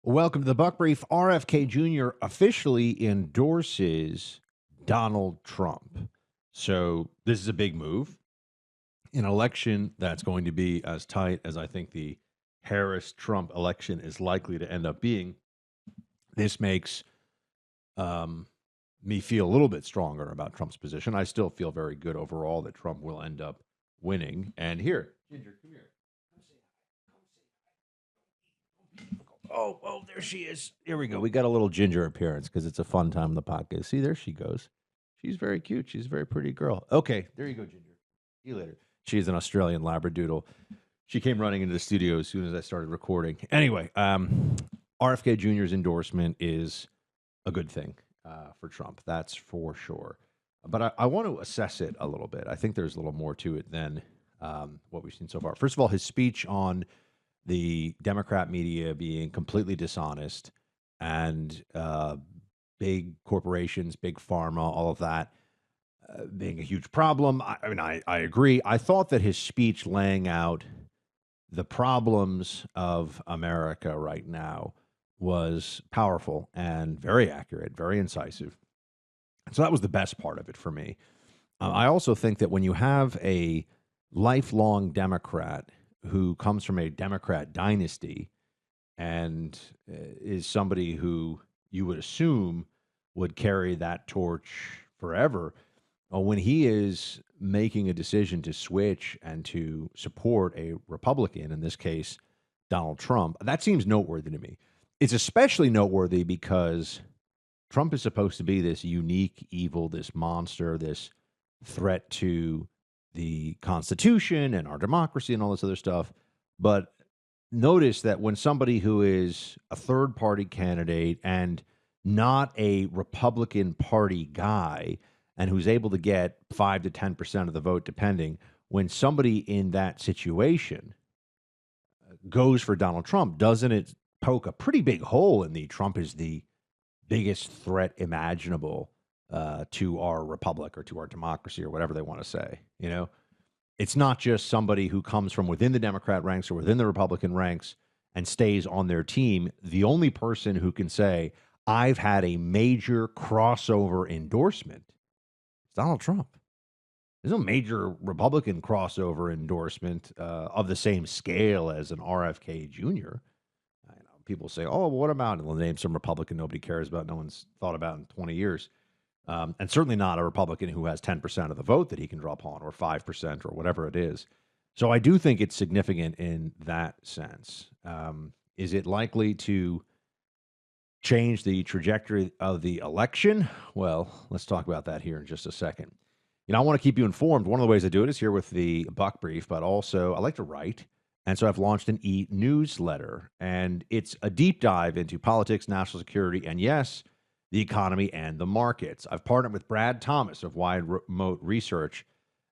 Welcome to the Buck Brief. RFK Jr. officially endorses Donald Trump. So this is a big move. An election that's going to be as tight as I think the Harris-Trump election is likely to end up being. This makes me feel a little bit stronger about Trump's position. I still feel very good overall that Trump will end up winning. And here, Ginger, come here. Oh, there she is. Here we go. We got a little Ginger appearance because it's a fun time in the podcast. See, there she goes. She's very cute. She's a very pretty girl. Okay, there you go, Ginger. See you later. She's an Australian Labradoodle. She came running into the studio as soon as I started recording. Anyway, RFK Jr.'s endorsement is a good thing for Trump. That's for sure. But I want to assess it a little bit. I think there's a little more to it than what we've seen so far. First of all, his speech on the Democrat media being completely dishonest and big corporations, big pharma, all of that being a huge problem. I agree. I thought that his speech laying out the problems of America right now was powerful and very accurate, very incisive. So that was the best part of it for me. I also think that when you have a lifelong Democrat who comes from a Democrat dynasty and is somebody who you would assume would carry that torch forever, when he is making a decision to switch and to support a Republican, in this case, Donald Trump, that seems noteworthy to me. It's especially noteworthy because Trump is supposed to be this unique evil, this monster, this threat to the Constitution and our democracy and all this other stuff. But notice that when somebody who is a third party candidate and not a Republican Party guy and who's able to get 5 to 10% of the vote, depending, when somebody in that situation goes for Donald Trump, doesn't it poke a pretty big hole in the Trump is the biggest threat imaginable to our republic or to our democracy or whatever they want to say? You know, it's not just somebody who comes from within the Democrat ranks or within the Republican ranks and stays on their team. The only person who can say, I've had a major crossover endorsement is Donald Trump. There's no major Republican crossover endorsement of the same scale as an RFK Jr. I know people say, "Oh, well, what about?" And they'll name some Republican nobody cares about, no one's thought about in 20 years, and certainly not a Republican who has 10% of the vote that he can draw upon, or 5%, or whatever it is. So I do think it's significant in that sense. Is it likely to change the trajectory of the election? Well, let's talk about that here in just a second. I want to keep you informed. One of the ways I do it is here with the Buck Brief, but also I like to write. And so I've launched an e-newsletter, and it's a deep dive into politics, national security, and yes, the economy and the markets. I've partnered with Brad Thomas of Wide Remote Research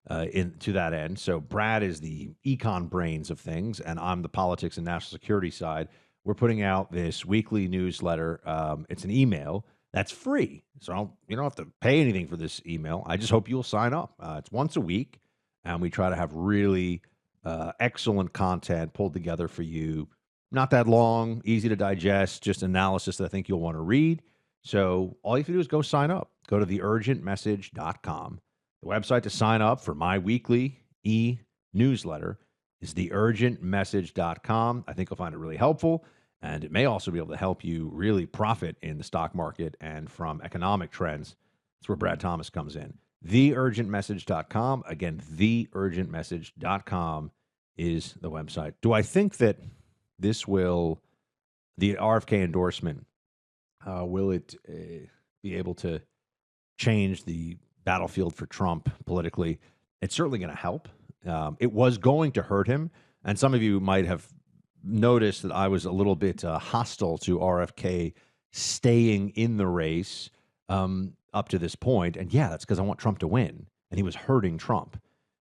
to that end. So Brad is the econ brains of things, and I'm the politics and national security side. We're putting out this weekly newsletter. It's an email that's free. So you don't have to pay anything for this email. I just hope you'll sign up. It's once a week, and we try to have really excellent content pulled together for you. Not that long, easy to digest, just analysis that I think you'll want to read. So all you have to do is go sign up. Go to theurgentmessage.com. The website to sign up for my weekly e-newsletter is theurgentmessage.com. I think you'll find it really helpful. And it may also be able to help you really profit in the stock market and from economic trends. That's where Brad Thomas comes in. Theurgentmessage.com. Again, theurgentmessage.com is the website. Do I think that the RFK endorsement, will it be able to change the battlefield for Trump politically? It's certainly going to help. It was going to hurt him. And some of you might have noticed that I was a little bit hostile to RFK staying in the race up to this point. And yeah, that's because I want Trump to win. And he was hurting Trump.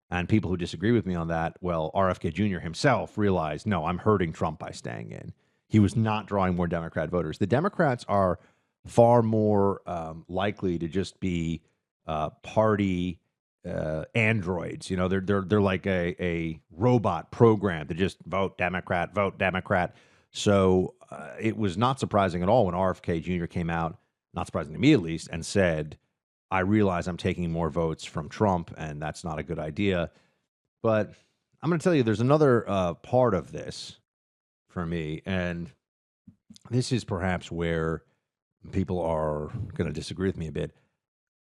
And people who disagree with me on that, well, RFK Jr. himself realized, no, I'm hurting Trump by staying in. He was not drawing more Democrat voters. The Democrats are far more likely to just be party androids. They're like a robot program to just vote Democrat. So it was not surprising at all when RFK Jr. came out, not surprising to me at least, and said, I realize I'm taking more votes from Trump, and that's not a good idea. But I'm going to tell you, there's another part of this for me, and this is perhaps where people are going to disagree with me a bit.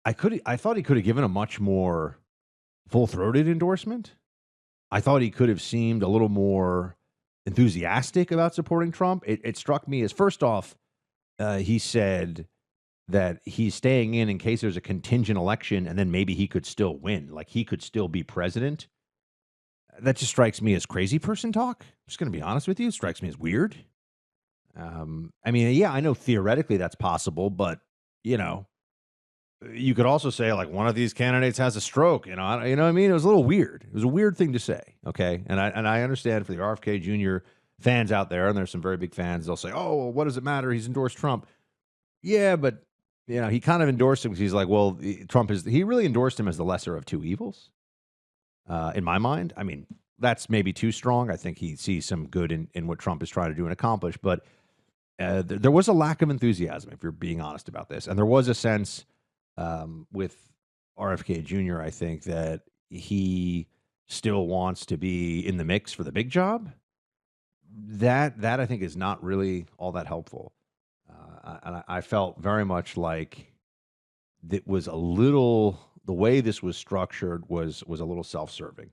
I thought he could have given a much more full-throated endorsement. I thought he could have seemed a little more enthusiastic about supporting Trump. It struck me as, first off, he said that he's staying in case there's a contingent election, and then maybe he could still win, like he could still be president. That just strikes me as crazy person talk. I'm just going to be honest with you. It strikes me as weird. I mean, yeah, I know theoretically that's possible, but you know, you could also say like one of these candidates has a stroke. You know what I mean? It was a little weird. It was a weird thing to say. Okay, and I understand for the RFK Jr. fans out there, and there's some very big fans. They'll say, "Oh, well, what does it matter? He's endorsed Trump." Yeah, but he kind of endorsed him because he's like, well, he really endorsed him as the lesser of two evils. In my mind, I mean, that's maybe too strong. I think he sees some good in what Trump is trying to do and accomplish, but there was a lack of enthusiasm, if you're being honest about this. And there was a sense with RFK Jr., I think, that he still wants to be in the mix for the big job. That I think is not really all that helpful. And I felt very much like it was the way this was structured was a little self-serving.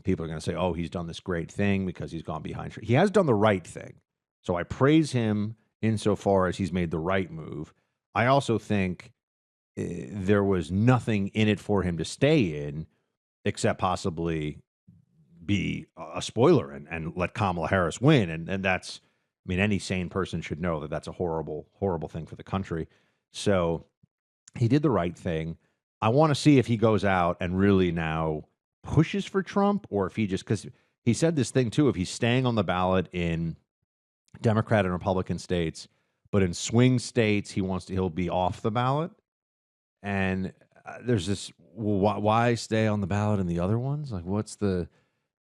People are going to say, oh, he's done this great thing because he's gone behind. He has done the right thing. So I praise him insofar as he's made the right move. I also think there was nothing in it for him to stay in except possibly be a spoiler and let Kamala Harris win. And that's, I mean, any sane person should know that that's a horrible, horrible thing for the country. So he did the right thing. I want to see if he goes out and really now pushes for Trump, or if he just, because he said this thing too, if he's staying on the ballot in Democrat and Republican states, but in swing states, he'll be off the ballot. And there's this, well, why stay on the ballot in the other ones? Like, what's the,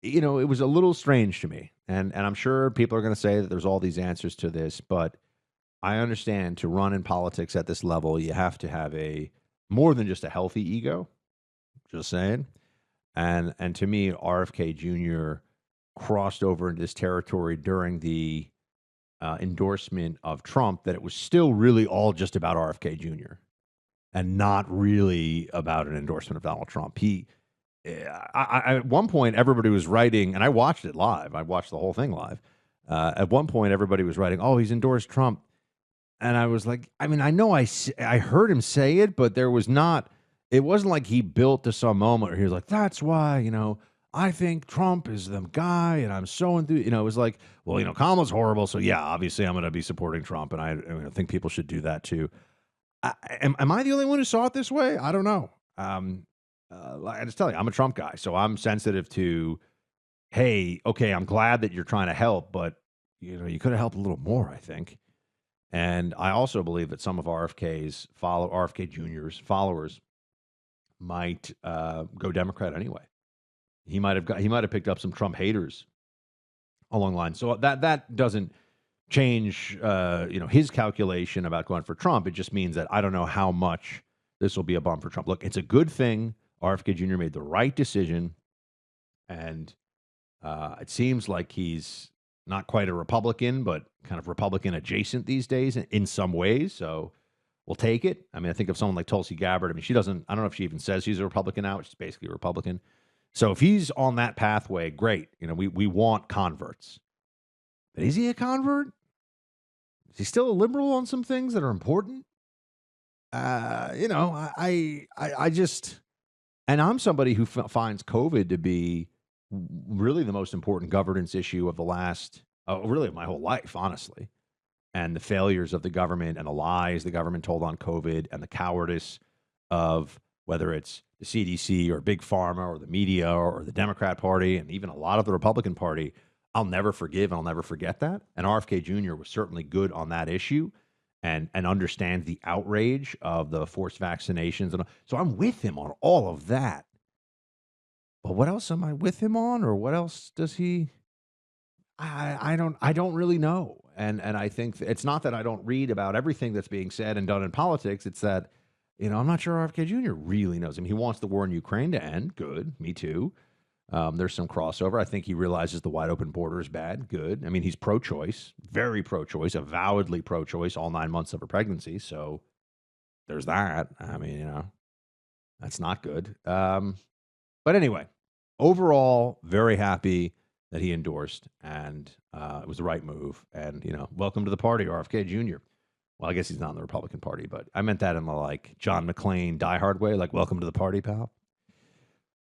it was a little strange to me. And I'm sure people are going to say that there's all these answers to this, but I understand to run in politics at this level, you have to have more than just a healthy ego. Just saying. And to me, RFK Jr. crossed over into this territory during the endorsement of Trump, that it was still really all just about RFK Jr. and not really about an endorsement of Donald Trump. At one point, everybody was writing, and I watched it live. I watched the whole thing live. At one point, everybody was writing, "Oh, he's endorsed Trump," and I was like, I mean, I know I heard him say it, but there was not. It wasn't like he built to some moment where he was like, "That's why I think Trump is the guy," and I'm so enthused. It was like, well, Kamala's horrible, so yeah, obviously I'm going to be supporting Trump, and I think people should do that too. Am I the only one who saw it this way? I don't know. I just tell you, I'm a Trump guy, so I'm sensitive to, hey, okay, I'm glad that you're trying to help, but you could have helped a little more, I think. And I also believe that some of RFK Jr.'s followers might go Democrat anyway. He might have picked up some Trump haters along the line. So that doesn't change his calculation about going for Trump. It just means that I don't know how much this will be a bump for Trump. Look, it's a good thing. RFK Jr. made the right decision, and it seems like he's not quite a Republican, but kind of Republican adjacent these days in some ways. So we'll take it. I mean, I think of someone like Tulsi Gabbard. I mean, I don't know if she even says she's a Republican now. She's basically a Republican. So if he's on that pathway, great. We want converts. But is he a convert? Is he still a liberal on some things that are important? I just, and I'm somebody who finds COVID to be really the most important governance issue of the last, really of my whole life, honestly. And the failures of the government and the lies the government told on COVID and the cowardice of whether it's the CDC or Big Pharma or the media or the Democrat Party and even a lot of the Republican Party, I'll never forgive and I'll never forget that. And RFK Jr. was certainly good on that issue and understands the outrage of the forced vaccinations. And so I'm with him on all of that. But what else am I with him on, or what else does he? I don't really know. And I think it's not that I don't read about everything that's being said and done in politics. It's that, I'm not sure RFK Jr. really knows him. He wants the war in Ukraine to end. Good. Me too. There's some crossover. I think he realizes the wide open border is bad. Good. I mean, he's pro-choice, very pro-choice, avowedly pro-choice all 9 months of a pregnancy. So there's that. I mean, that's not good. But anyway, overall, very happy that he endorsed, and it was the right move. And, welcome to the party, RFK Jr. Well, I guess he's not in the Republican Party, but I meant that in the, like, John McClane diehard way, like, welcome to the party, pal.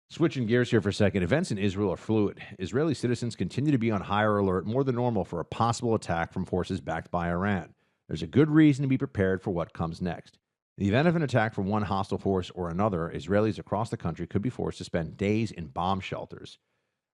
Switching gears here for a second, events in Israel are fluid. Israeli citizens continue to be on higher alert more than normal for a possible attack from forces backed by Iran. There's a good reason to be prepared for what comes next. In the event of an attack from one hostile force or another, Israelis across the country could be forced to spend days in bomb shelters.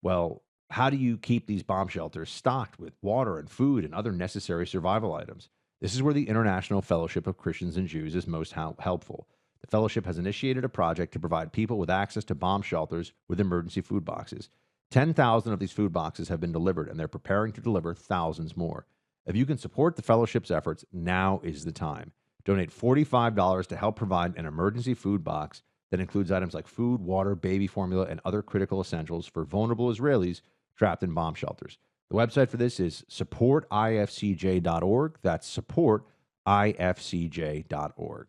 Well, how do you keep these bomb shelters stocked with water and food and other necessary survival items? This is where the International Fellowship of Christians and Jews is most helpful. The fellowship has initiated a project to provide people with access to bomb shelters with emergency food boxes. 10,000 of these food boxes have been delivered, and they're preparing to deliver thousands more. If you can support the fellowship's efforts, now is the time. Donate $45 to help provide an emergency food box that includes items like food, water, baby formula, and other critical essentials for vulnerable Israelis trapped in bomb shelters. The website for this is supportifcj.org. That's supportifcj.org.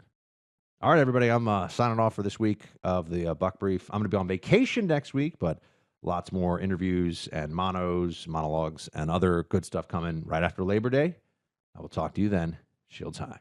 All right, everybody, I'm signing off for this week of the Buck Brief. I'm going to be on vacation next week, but lots more interviews and monologues, and other good stuff coming right after Labor Day. I will talk to you then. Shields high.